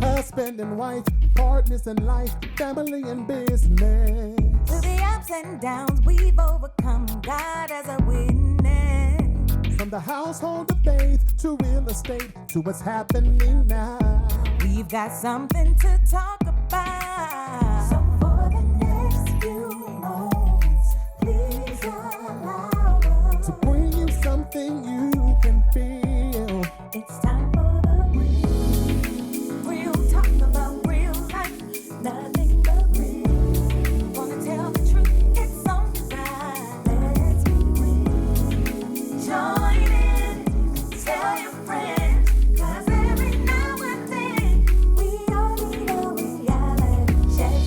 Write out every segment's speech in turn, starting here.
husband and wife, partners in life, family and business. Through the ups and downs we've overcome, God as a witness. From the household of faith to real estate to what's happening now. We've got something to talk about. So for the next few moments, please allow us to bring you something you can feel. It's time for the real talk about real life, nothing but real. Wanna tell the truth, it's on design. Let's be real. Join in, tell your friends, 'cause every now and then we all need a reality check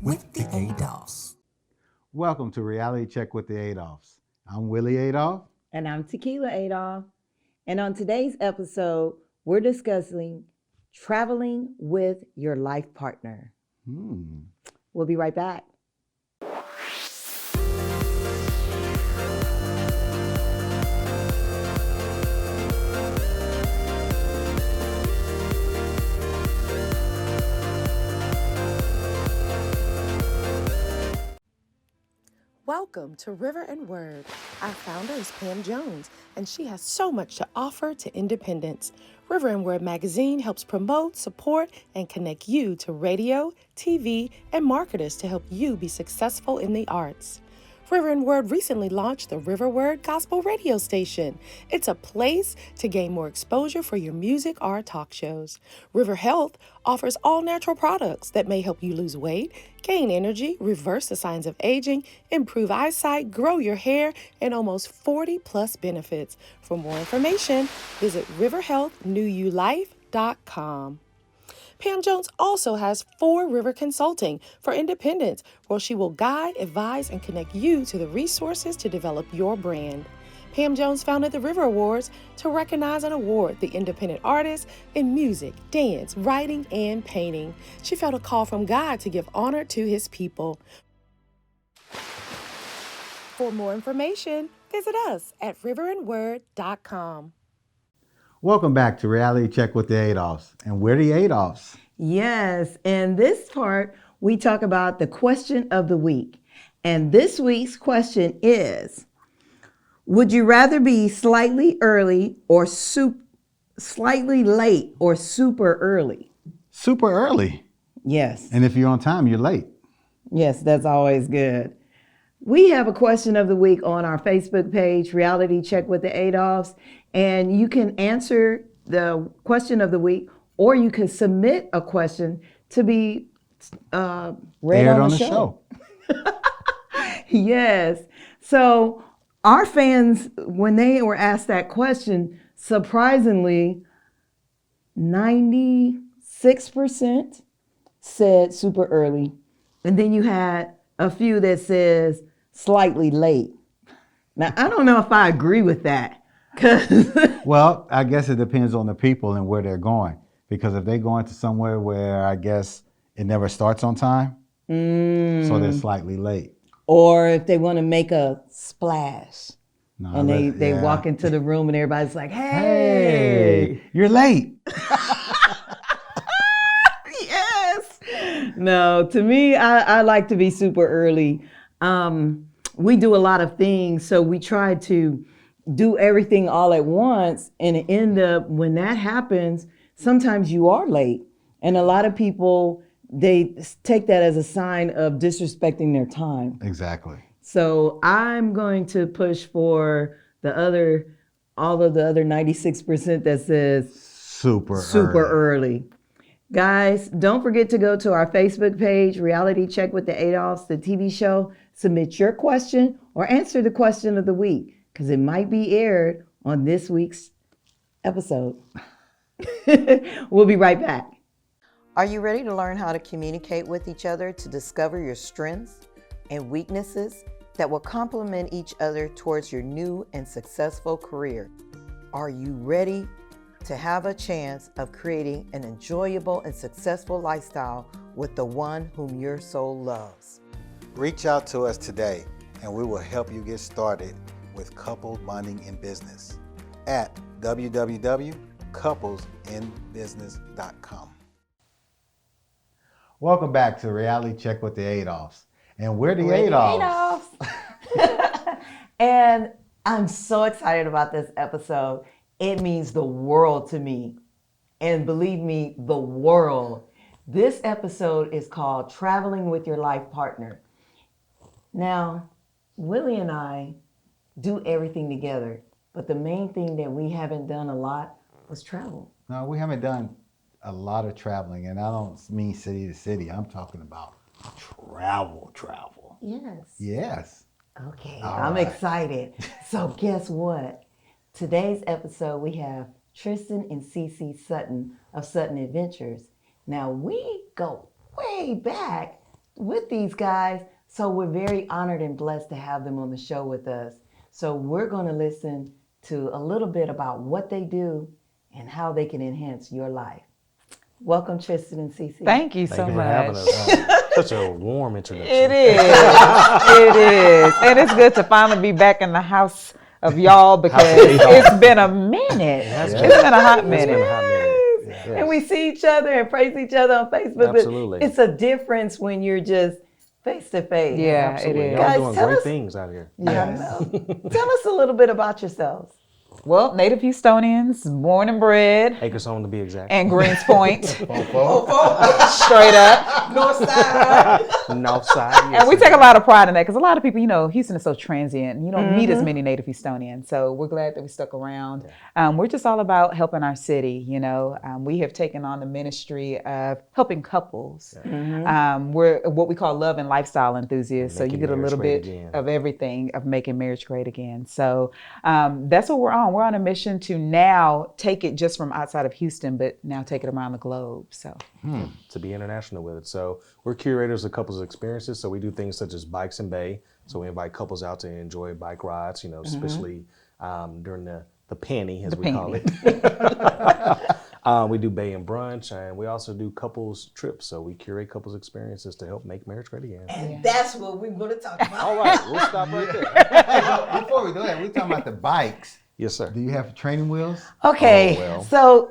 with the Adolphs. Welcome to Reality Check with the Adolphs. I'm Willie Adolph. And I'm Tequila Adolph. And on today's episode, we're discussing traveling with your life partner. We'll be right back. Welcome to River and Word. Our founder is Pam Jones, and she has so much to offer to independents. River and Word magazine helps promote, support, and connect you to radio, TV, and marketers to help you be successful in the arts. River and Word recently launched the River Word Gospel Radio Station. It's a place to gain more exposure for your music or talk shows. River Health offers all natural products that may help you lose weight, gain energy, reverse the signs of aging, improve eyesight, grow your hair, and almost 40 plus benefits. For more information, visit riverhealthnewulife.com. Pam Jones also has 4 River Consulting for independents, where she will guide, advise, and connect you to the resources to develop your brand. Pam Jones founded the River Awards to recognize and award the independent artists in music, dance, writing, and painting. She felt a call from God to give honor to his people. For more information, visit us at riverandword.com. Welcome back to Reality Check with the Adolphs. And we're the Adolphs. Yes, in this part, we talk about the question of the week. And this week's question is, would you rather be slightly early or slightly late or super early? Super early. Yes. And if you're on time, you're late. Yes, that's always good. We have a question of the week on our Facebook page, Reality Check with the Adolphs, and you can answer the question of the week, or you can submit a question to be read on the show. Yes. So our fans, when they were asked that question, surprisingly, 96% said super early. And then you had a few that says slightly late. Now, I don't know if I agree with that. Well, I guess it depends on the people and where they're going. Because if they're going to somewhere where I guess it never starts on time, so they're slightly late. Or if they want to make a splash. No, And they walk into the room and everybody's like, hey, you're late. Yes. No, to me, I like to be super early. We do a lot of things, so we try to do everything all at once, and it end up, when that happens, sometimes you are late. And a lot of people, they take that as a sign of disrespecting their time. Exactly. So I'm going to push for all of the other 96% that says super early. Guys, don't forget to go to our Facebook page, Reality Check with the Adolphs, the TV show. Submit your question or answer the question of the week, because it might be aired on this week's episode. We'll be right back. Are you ready to learn how to communicate with each other to discover your strengths and weaknesses that will complement each other towards your new and successful career? Are you ready to have a chance of creating an enjoyable and successful lifestyle with the one whom your soul loves? Reach out to us today and we will help you get started with couple bonding in business at www.couplesinbusiness.com. Welcome back to Reality Check with the Adolphs. And we're the Adolphs. And I'm so excited about this episode. It means the world to me. And believe me, the world. This episode is called Traveling with Your Life Partner. Now, Willie and I do everything together, but the main thing that we haven't done a lot was travel. No, we haven't done a lot of traveling, and I don't mean city to city. I'm talking about travel. Yes. Yes. Okay, All I'm right. excited. So guess what? Today's episode, we have Tristen and CC Sutton of Sutton Adventures. Now, we go way back with these guys, so we're very honored and blessed to have them on the show with us. So we're going to listen to a little bit about what they do and how they can enhance your life. Welcome, Tristen and CC. Thank you so Thank you for much. having us. Such a warm introduction. It is. It is. And it's good to finally be back in the house of y'all because it's been a minute. It's been a hot minute. It's been a hot minute. Yes. And we see each other and praise each other on Facebook. Absolutely. But it's a difference when you're just face to face. Yeah, Absolutely. it is. Y'all Guys, doing tell great us- things out here. Yeah. Tell us a little bit about yourselves. Well, native Houstonians, born and bred, Acres Home to be exact. and Greens Point, Fofo. straight up. North side. North side. Yes, And we take a indeed. lot of pride in that because a lot of people, Houston is so transient. You don't meet as many native Houstonians. So we're glad that we stuck around. We're just all about helping our city. We have taken on the ministry of helping couples. We're what we call love and lifestyle enthusiasts. So you Making get a marriage little great bit again. of everything of making marriage great again. So that's what we're on. We're on a mission to now take it just from outside of Houston, but now take it around the globe. So To be international with it. So we're curators of couples experiences. So we do things such as Bikes and Bay. So we invite couples out to enjoy bike rides, especially during the panty, as we call it. We do Bay and Brunch, and we also do couples trips. So we curate couples experiences to help make marriage great again. And that's what we're going to talk about. All right, we'll stop right there. Before we do that, we're talking about the bikes. Yes, sir. Do you have training wheels? Okay, Oh, well. so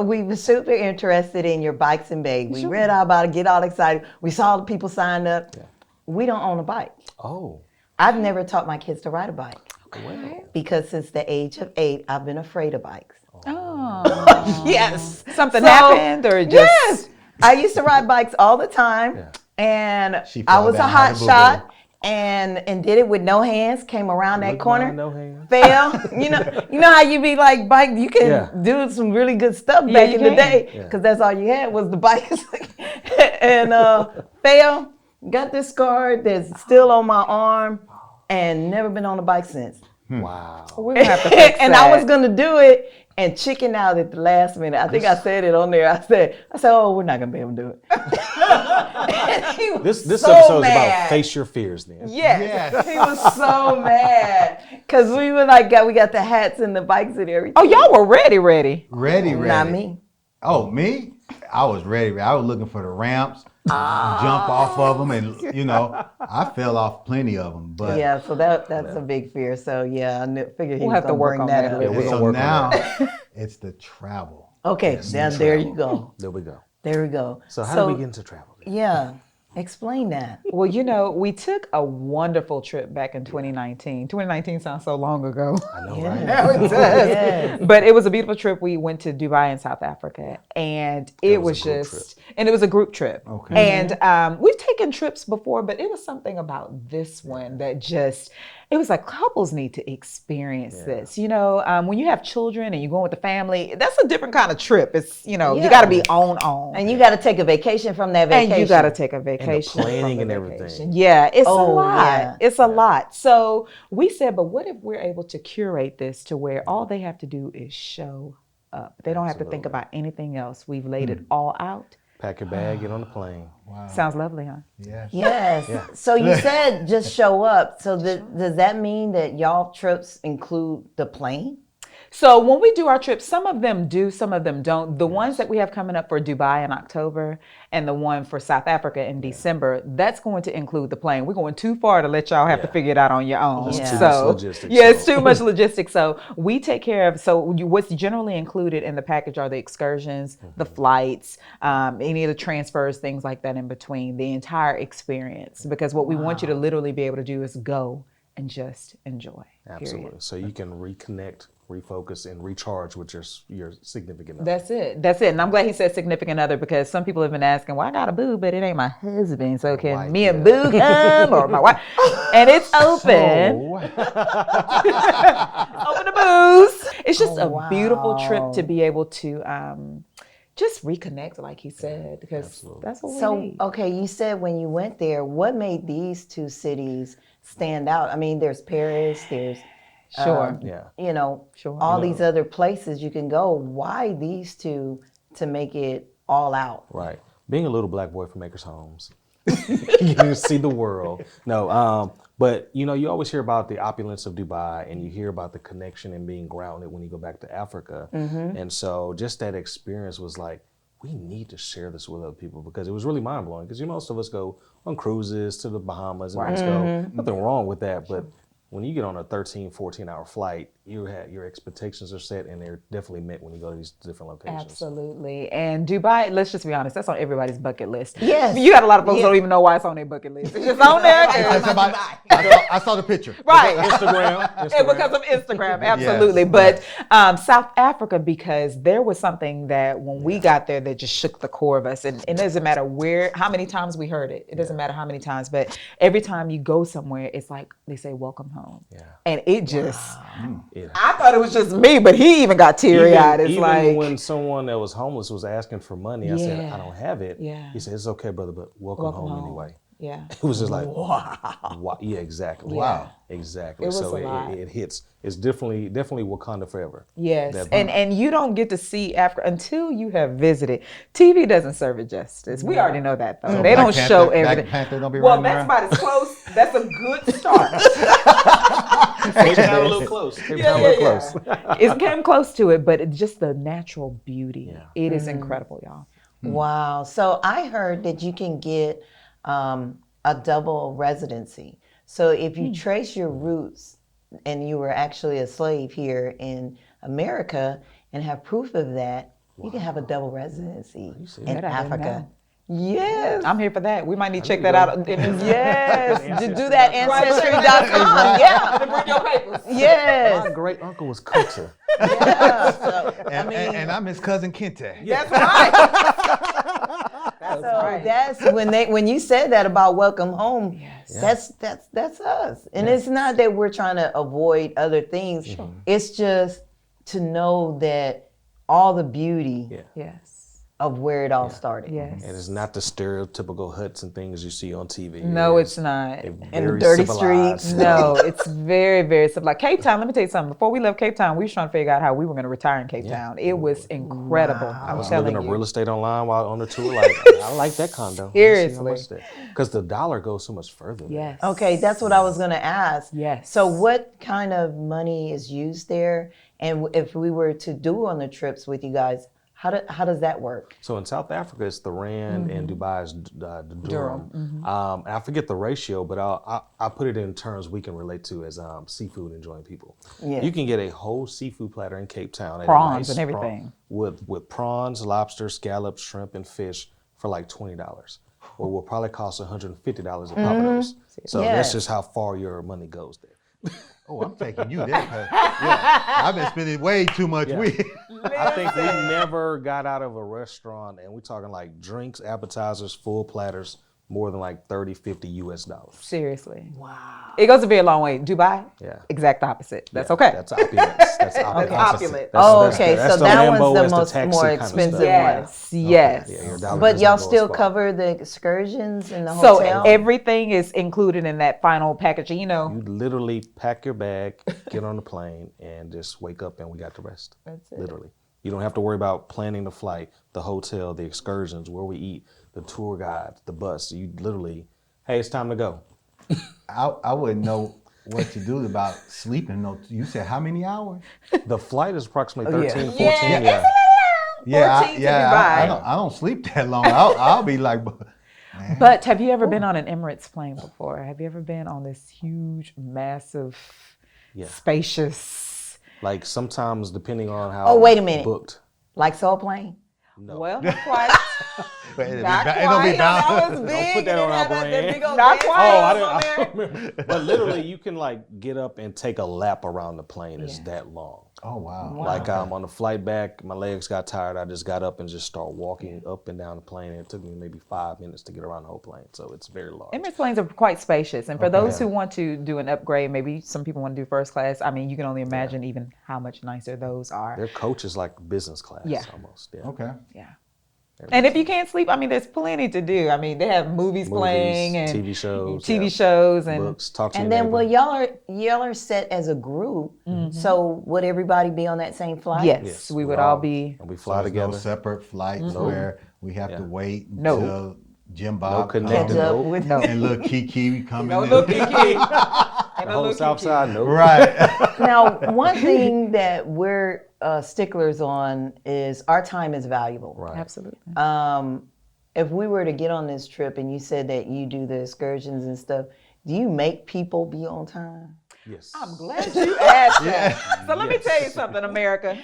we were super interested in your Bikes and Bay. We read all about it, get all excited. We saw the people signed up. Yeah. We don't own a bike. Oh, I've never taught my kids to ride a bike well. because since the age of 8, I've been afraid of bikes. oh, Yes. something So- happened or just Yes. I used to ride bikes all the time, Yeah. and She I fell was a down, hot had a boo-boo. shot, and did it with no hands. Came around that Look corner, behind, no hands. fell. You know how you be like bike. You can Yeah. do some really good stuff Yeah, back you in the can. day Yeah. because that's all you had was the bike. And fell. Got this scar that's still on my arm, and never been on a bike since. Wow. we're gonna have to fix And that. I was gonna do it and chicken out at the last minute. I think I said it on there. I said, oh, we're not gonna be able to do it. And he was This so episode is mad. about face your fears then. Yes. Yes. He was so mad because we were like, we got the hats and the bikes and everything. Oh, y'all were ready. Ready. Not me. Oh, me? I was ready. I was looking for the ramps, jump off of them, and I fell off plenty of them. But Yeah, so that's a big fear. So yeah, I figured he We'll was have to gonna work bring on that that a up. little we're bit. gonna so work on now that. it's the travel. Okay, now there you go. There we go. There we go. So how do we get into travel? Yeah, explain that. Well, we took a wonderful trip back in 2019. 2019 sounds so long ago. I know, right? Yes. But it was a beautiful trip. We went to Dubai in South Africa, and it was was a group just, and it was a group trip. Okay. And we've taken trips before, but it was something about this one that just, it was like couples need to experience this. When you have children and you're going with the family, that's a different kind of trip. It's, you got to be on. And you got to take a vacation from that vacation. And you got to take a vacation. planning from the and everything. vacation. Yeah, it's a lot. yeah. It's a lot. So we said, but what if we're able to curate this to where all they have to do is show up? They don't have to think about anything else. We've laid it all out. Pack your bag, get on the plane. Sounds lovely, huh? Yes. Yes. Yeah. So you said just show up. So does that mean that y'all trips include the plane? So when we do our trips, some of them do, some of them don't. The ones that we have coming up for Dubai in October and the one for South Africa in December, that's going to include the plane. We're going too far to let y'all have to figure it out on your own. It's too So much logistics. it's too much logistics. So we take care of, what's generally included in the package are the excursions, the flights, any of the transfers, things like that in between, the entire experience. Because what we want you to literally be able to do is go and just enjoy. Absolutely. Period. So you can reconnect, refocus, and recharge with your significant other. That's it. And I'm glad he said significant other, because some people have been asking, well, I got a boo, but it ain't my husband. So can me and boo come, or my wife? And it's open. Open the booze. It's just a beautiful trip to be able to just reconnect, like he said, because that's what we need. Okay, you said when you went there, what made these two cities stand out? I mean, there's Paris, there's all these other places you can go. Why these two to make it all out? Right. Being a little black boy from Acres Homes, you see the world. No, but you always hear about the opulence of Dubai, and you hear about the connection and being grounded when you go back to Africa. And so just that experience was like, we need to share this with other people, because it was really mind blowing. Because most of us go on cruises to the Bahamas and let's go. Nothing wrong with that, but when you get on a 13, 14-hour flight, your expectations are set, and they're definitely met when you go to these different locations. Absolutely. And Dubai, let's just be honest, that's on everybody's bucket list. Yes. You got a lot of folks who don't even know why it's on their bucket list. It's just on there. I saw the picture. Right. Instagram. And because of Instagram, absolutely. But South Africa, because there was something that when we got there that just shook the core of us. And it doesn't matter how many times we heard it. It doesn't matter how many times, but every time you go somewhere, it's like they say, welcome home. Yeah. And it just, I thought it was just me, but he even got teary-eyed. It's even like, when someone that was homeless was asking for money, I said, I don't have it. Yeah. He said, it's okay, brother, but welcome home anyway. Yeah. It was just like, wow. Yeah, exactly. Wow. Exactly. It was So a lot. it hits. It's definitely Wakanda forever. Yes, and you don't get to see Africa until you have visited. TV doesn't serve it justice. We already know that, though. So they Black don't Panther- show Black everything. Panther don't be Well, running that's around? about as close. That's a good start. Came down a little close. It came close to it, but it's just the natural beauty. Yeah. It is incredible, y'all. Wow. So I heard that you can get a double residency. So if you trace your roots and you were actually a slave here in America and have proof of that, you can have a double residency in That I didn't Africa. know. Yes. I'm here for that. We might need to check that out. Yes. To do that Ancestry.com. Yeah. To bring your papers. Yes. My great uncle was Kutza. Yeah. So, And I'm his cousin Kente. That's right. That's when you said that about welcome home. Yes. That's us. And it's not that we're trying to avoid other things. Sure. It's just to know that all the beauty Yes. of where it all started. Yes. And it's not the stereotypical huts and things you see on TV. No, it's not. And the Very dirty civilized. streets. No, it's very, very simple. Like Cape Town, let me tell you something. Before we left Cape Town, we were trying to figure out how we were going to retire in Cape Town. It was incredible. I was telling looking at you. real estate online while on the tour. Like, I like that condo. Seriously. Because the dollar goes so much further. Yes. Okay, that's what I was going to ask. Yes. So what kind of money is used there? And if we were to do on the trips with you guys, how does that work? So in South Africa, it's the rand, and Dubai is the dirham. And I forget the ratio, but I'll put it in terms we can relate to as seafood enjoying people. Yeah. You can get a whole seafood platter in Cape Town. At Prawns a nice and everything. with prawns, lobster, scallops, shrimp, and fish for like $20. Or will probably cost $150 at Papados. So that's just how far your money goes there. Oh, I'm taking you there. I've been spending way too much weed. I think we never got out of a restaurant, and we're talking like drinks, appetizers, full platters, more than like $30, $50 US. Seriously. Wow. It goes a very long way. Dubai? Yeah. Exact opposite. That's okay. That's opulence. That's opulence. Opulent. Okay, so that one's Lambo, the that's most taxi more kind of expensive stuff. one. Yes. Yeah, your dollar But does y'all not go as still far. cover the excursions and the So hotel? everything is included in that final package. You know, You literally pack your bag, get on the plane, and just wake up and we got the rest. That's it. Literally. You don't have to worry about planning the flight, the hotel, the excursions, where we eat, the tour guides, the bus. You literally, hey, it's time to go. I wouldn't know what to do about sleeping. No, you said how many hours? The flight is approximately Oh, yeah. 13, 14. Yeah, Yeah. Yeah, 14 to Dubai. I don't sleep that long. I'll be like, man. But have you ever been on an Emirates plane before? Have you ever been on this huge, massive, spacious? Like sometimes, depending on how. Oh, wait a minute. Booked. Like Soul Plane? No. Well, not quite. Not Don't be bound. That was big. Don't put that on our brand. Not quite. I don't remember. But literally, you can like get up and take a lap around the plane. It's that long. Oh wow. Like on the flight back, my legs got tired. I just got up and just started walking up and down the plane. And it took me maybe 5 minutes to get around the whole plane. So it's very large. Emirates planes are quite spacious. And for those who want to do an upgrade, maybe some people want to do first class. I mean, you can only imagine even how much nicer those are. Their coach is like business class almost. Yeah. Okay. Yeah. And if you can't sleep, I mean, there's plenty to do. I mean, they have movies playing and TV shows, shows and books. Talk to And your then, neighbor. well, y'all are set as a group. So would everybody be on that same flight? yes, we would all be. And we So fly there's together. no separate flights where we have to wait No. until Jim No Bob connecting. Catch up Nope. with and little Kiki coming No in. little Kiki. The whole South Side. Nope. Right. Now, one thing that we're sticklers on is our time is valuable. Right. Absolutely. If we were to get on this trip and you said that you do the excursions and stuff, do you make people be on time? Yes. I'm glad you asked that. So let me tell you something, America.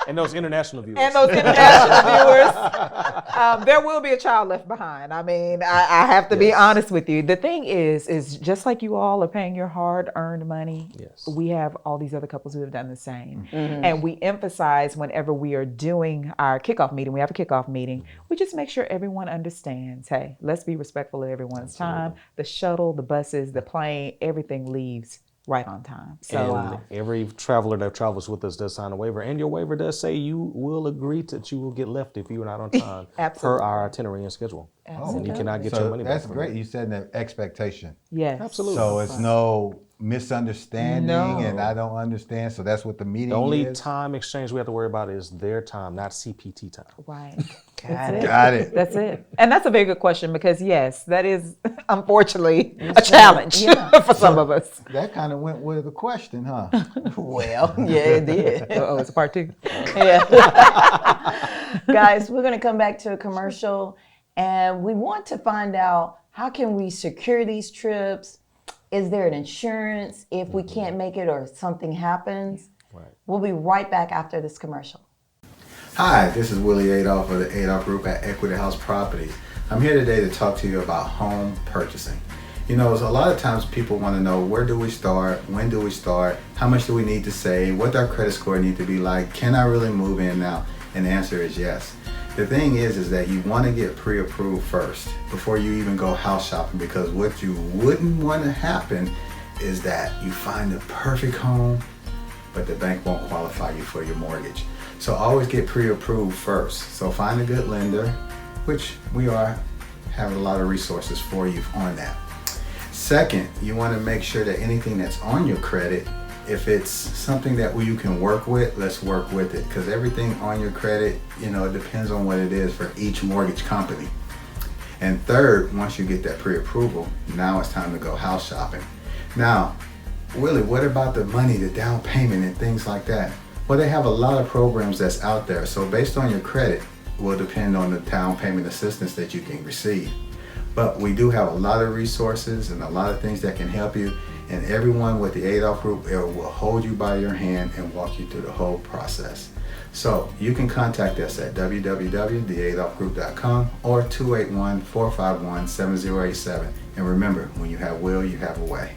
And those international viewers. And those international viewers, there will be a child left behind. I mean, I have to be honest with you. The thing is just like you all are paying your hard-earned money, we have all these other couples who have done the same. And we emphasize whenever we are doing our kickoff meeting, we have a kickoff meeting, we just make sure everyone understands, hey, let's be respectful of everyone's time. The shuttle, the buses, the plane, everything leaves right on time. So And every traveler that travels with us does sign a waiver, and your waiver does say you will agree that you will get left if you are not on time per our itinerary and schedule. And you cannot get your money back. That's great. You said an expectation. yes. Absolutely. So it's no misunderstanding No. and I don't understand. So that's what the meeting The only is. time exchange we have to worry about is their time, not CPT time. Right. Got it. That's it. And that's a very good question because, yes, that is unfortunately a challenge for some of us. That kind of went with the question, huh? Well, yeah, it did. Oh, it's a part two. Yeah. Guys, we're going to come back to a commercial and we want to find out how can we secure these trips? Is there an insurance if we can't make it or something happens? Right. We'll be right back after this commercial. Hi, this is Willie Adolph of the Adolph Group at Equity House Properties. I'm here today to talk to you about home purchasing. You know, a lot of times people want to know where do we start, when do we start, how much do we need to save, what our credit score need to be like, can I really move in now? And the answer is yes. The thing is that you want to get pre-approved first before you even go house shopping, because what you wouldn't want to happen is that you find the perfect home, but the bank won't qualify you for your mortgage. So always get pre-approved first. So find a good lender, which we have a lot of resources for you on that. Second, you want to make sure that anything that's on your credit, if it's something that you can work with, let's work with it, because everything on your credit, you know, it depends on what it is for each mortgage company. And third, once you get that pre-approval, now it's time to go house shopping. Now, Willie, what about the money, the down payment and things like that? Well, they have a lot of programs that's out there. So based on your credit will depend on the down payment assistance that you can receive. But we do have a lot of resources and a lot of things that can help you. And everyone with the Adolph Group will hold you by your hand and walk you through the whole process. So you can contact us at www.theadolphgroup.com or 281-451-7087. And remember, when you have will, you have a way.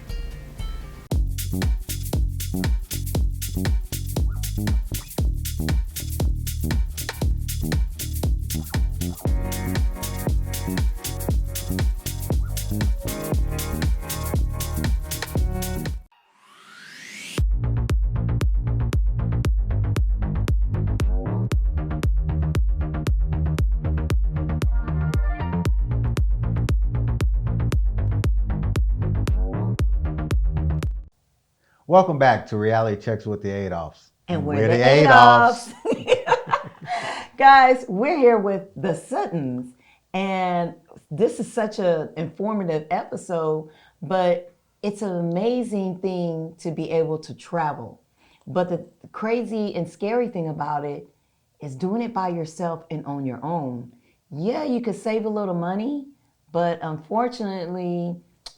Welcome back to Reality Checks with the Adolphs. And we're the Adolphs. Guys, we're here with the Suttons. And this is such an informative episode, but it's an amazing thing to be able to travel. But the crazy and scary thing about it is doing it by yourself and on your own. Yeah, you could save a little money, but unfortunately,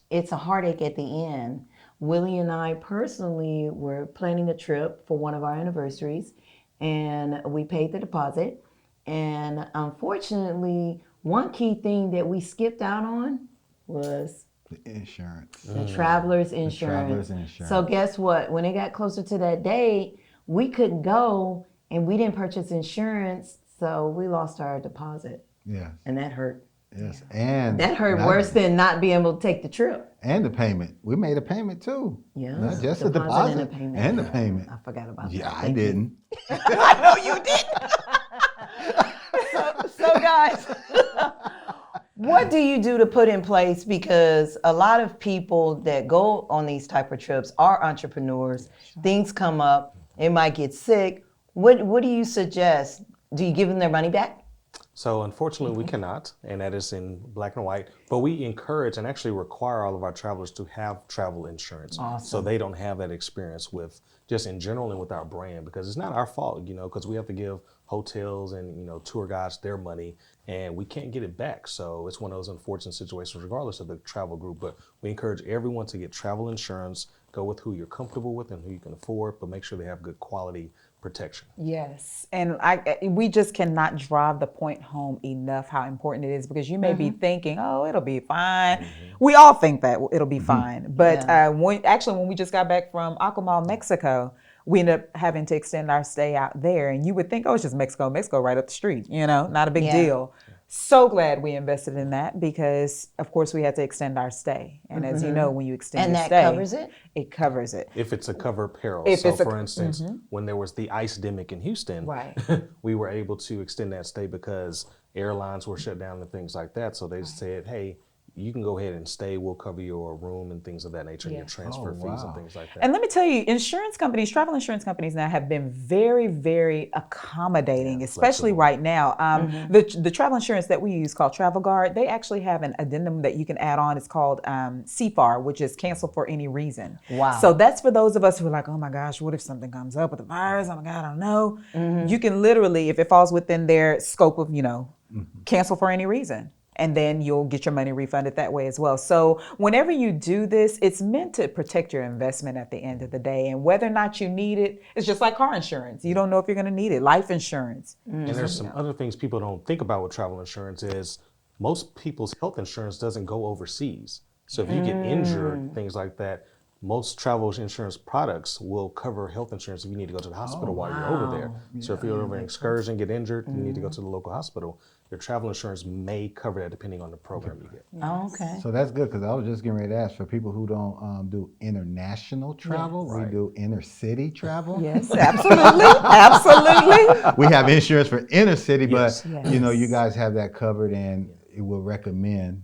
it's a heartache at the end. Willie and I personally were planning a trip for one of our anniversaries, and we paid the deposit. And unfortunately, one key thing that we skipped out on was The insurance. the traveler's insurance. So guess what? When it got closer to that date, we couldn't go, and we didn't purchase insurance, so we lost our deposit. Yes. And that hurt. Yes. And That hurt worse than not being able to take the trip. And the payment. We made a payment too. Yeah. Not just the deposit and the payment. I forgot about that. Yeah, I didn't. I know you did. so guys, what do you do to put in place? Because a lot of people that go on these type of trips are entrepreneurs. Things come up. They might get sick. What do you suggest? Do you give them their money back? So unfortunately, we cannot, and that is in black and white. But we encourage and actually require all of our travelers to have travel insurance, so they don't have that experience with just in general and with our brand, because it's not our fault, because we have to give hotels and tour guides their money, and we can't get it back. So it's one of those unfortunate situations, regardless of the travel group. But we encourage everyone to get travel insurance. Go with who you're comfortable with and who you can afford, but make sure they have good quality protection. Yes, and we just cannot drive the point home enough how important it is, because you may be thinking, oh, it'll be fine. We all think that it'll be fine, but when we just got back from Acamal, Mexico, we ended up having to extend our stay out there, and you would think, oh, it's just Mexico right up the street, not a big deal. So glad we invested in that, because of course we had to extend our stay. And as you know, when you extend your stay, covers it? It covers it. If it's a covered peril. If so it's for instance, when there was the ice-demic in Houston, we were able to extend that stay because airlines were shut down and things like that. So they said, hey, you can go ahead and stay. We'll cover your room and things of that nature, and your transfer fees and things like that. And let me tell you, travel insurance companies now have been very, very accommodating, especially right now. The travel insurance that we use called Travel Guard, they actually have an addendum that you can add on. It's called CFAR, which is cancel for any reason. Wow. So that's for those of us who are like, oh my gosh, what if something comes up with the virus? Oh my God, I don't know. You can literally, if it falls within their scope of, cancel for any reason. And then you'll get your money refunded that way as well. So whenever you do this, it's meant to protect your investment at the end of the day. And whether or not you need it, it's just like car insurance. You don't know if you're going to need it. Life insurance. And there's some other things people don't think about with travel insurance is most people's health insurance doesn't go overseas. So if you get injured, things like that, most travel insurance products will cover health insurance if you need to go to the hospital while you're over there. So if you're over an excursion, get injured, you need to go to the local hospital. Your travel insurance may cover that depending on the program you get. Oh, okay. So that's good, because I was just getting ready to ask, for people who don't do international travel, we do inner city travel. Yes, absolutely. Absolutely. We have insurance for inner city, but you guys have that covered, and it will recommend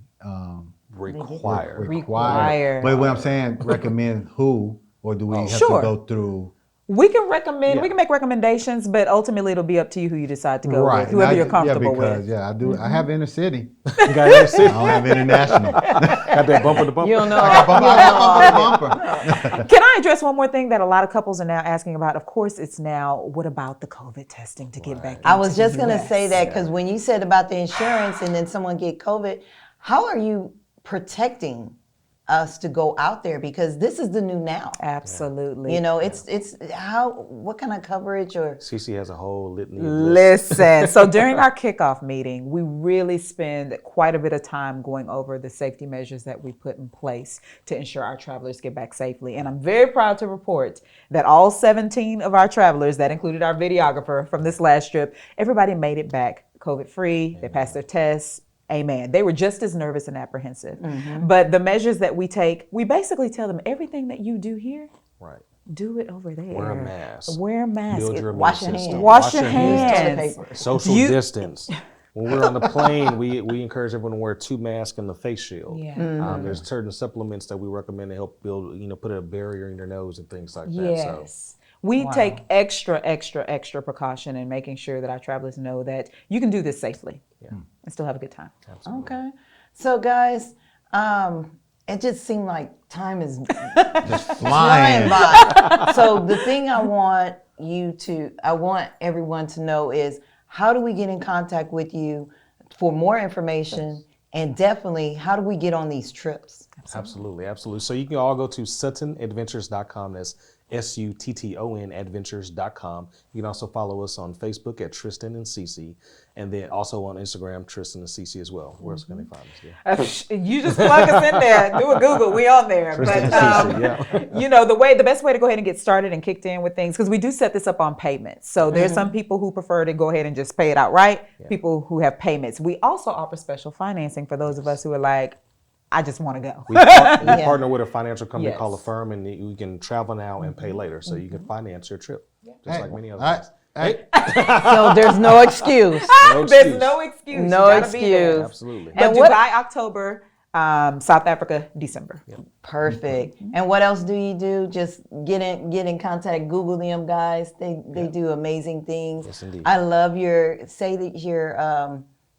Require. But what I'm saying, recommend who, or do we have to go through? We can recommend, we can make recommendations, but ultimately it'll be up to you who you decide to go with, whoever you're comfortable with. I do. I have inner city. You got inner city. I don't have international. Got that bumper to bumper. You don't know. I got bumper to bumper. Can I address one more thing that a lot of couples are now asking about? Of course, it's now, what about the COVID testing to get back into I was just the going to US? say that, because when you said about the insurance and then someone get COVID, how are you protecting us to go out there? Because this is the new now. Absolutely. It's what kind of coverage or? CC has a whole litany of Listen, so during our kickoff meeting, we really spend quite a bit of time going over the safety measures that we put in place to ensure our travelers get back safely. And I'm very proud to report that all 17 of our travelers, that included our videographer from this last trip, everybody made it back COVID-free. They passed their tests. Amen. They were just as nervous and apprehensive. But the measures that we take, we basically tell them everything that you do here, do it over there. Wear a mask. Wear a mask. Build your Wash immune your system. hands. Wash your hands. Social distance. When we're on the plane, we encourage everyone to wear 2 masks and the face shield. There's certain supplements that we recommend to help build, put a barrier in your nose and things like that. Yes. We take extra precaution in making sure that our travelers know that you can do this safely and still have a good time. Absolutely. Okay. So guys, it just seemed like time is Just flying flying. by. So the thing I want everyone to know is, how do we get in contact with you for more information? And definitely, how do we get on these trips? Absolutely. So you can all go to SuttonAdventures.com. That's SUTTON Adventures.com. You can also follow us on Facebook at Tristen and CC, and then also on Instagram, Tristen and CC as well. Where else can they find us? Yeah. You just plug us in there. Do a Google. We on there. Tristen But and CC, yeah. you know, the best way to go ahead and get started and kicked in with things, because we do set this up on payments. So there's some people who prefer to go ahead and just pay it outright. People who have payments. We also offer special financing for those of us who are like, I just want to go. We partner with a financial company called Affirm, and we can travel now and pay later, so you can finance your trip, just like many other things. So there's no excuse. There's no excuse. No You gotta be there. excuse. Absolutely. But Dubai, October, South Africa, December. Perfect. And what else do you do? Just get in contact. Google them, guys. They do amazing things. Yes, indeed. I love your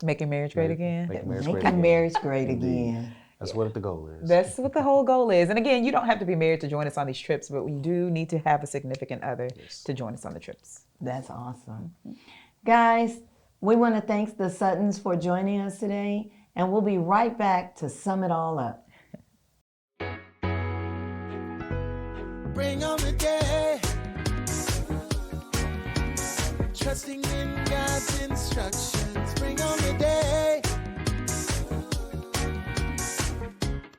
Making marriage great again. making marriage great again. That's what the goal is. That's what the whole goal is. And again, you don't have to be married to join us on these trips, but we do need to have a significant other to join us on the trips. That's awesome. Guys, we want to thank the Suttons for joining us today, and we'll be right back to sum it all up. Bring on the day. Trusting in God's instructions. Bring on the day.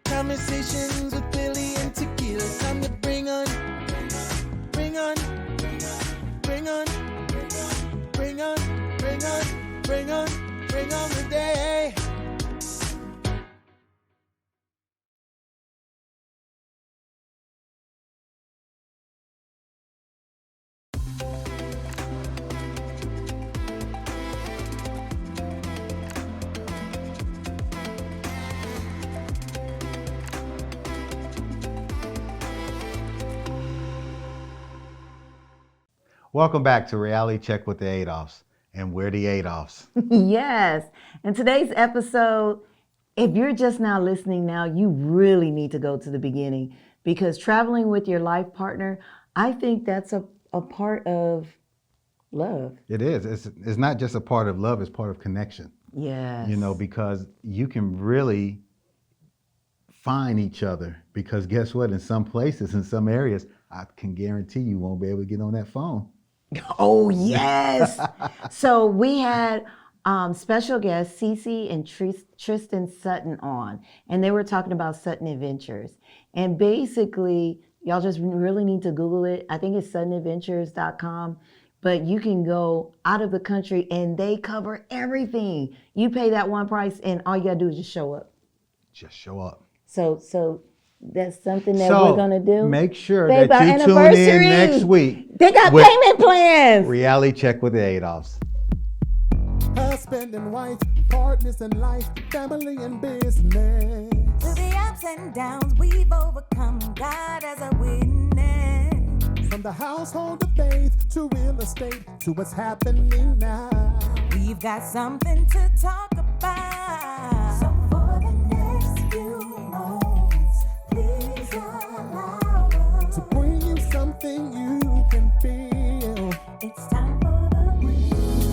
Conversations with Billy and Tequila. Time to bring on, bring on, bring on, bring on, bring on, bring on, bring on the day. Welcome back to Reality Check with the Adolphs. And we're the Adolphs. Yes. In today's episode, if you're just now listening now, you really need to go to the beginning, because traveling with your life partner, I think that's a part of love. It is. It's not just a part of love, it's part of connection. Yes. You know, because you can really find each other. Because guess what? In some places, in some areas, I can guarantee you won't be able to get on that phone. Oh, yes. So we had special guests, CC and Tristen Sutton on, and they were talking about Sutton Adventures. And basically, y'all just really need to Google it. I think it's SuttonAdventures.com. But you can go out of the country and they cover everything. You pay that one price and all you gotta do is just show up. Just show up. So that's something that we're gonna do. Make sure Babe, that our you tune in anniversary. next week. They got with payment plans. Reality Check with the Adolphs. Husband and wife, partners in life, family and business. Through the ups and downs, we've overcome. God as a witness. From the household of faith to real estate to what's happening now. We've got something to talk about. So for the next few moments, please allow us to bring you something you can feel. It's time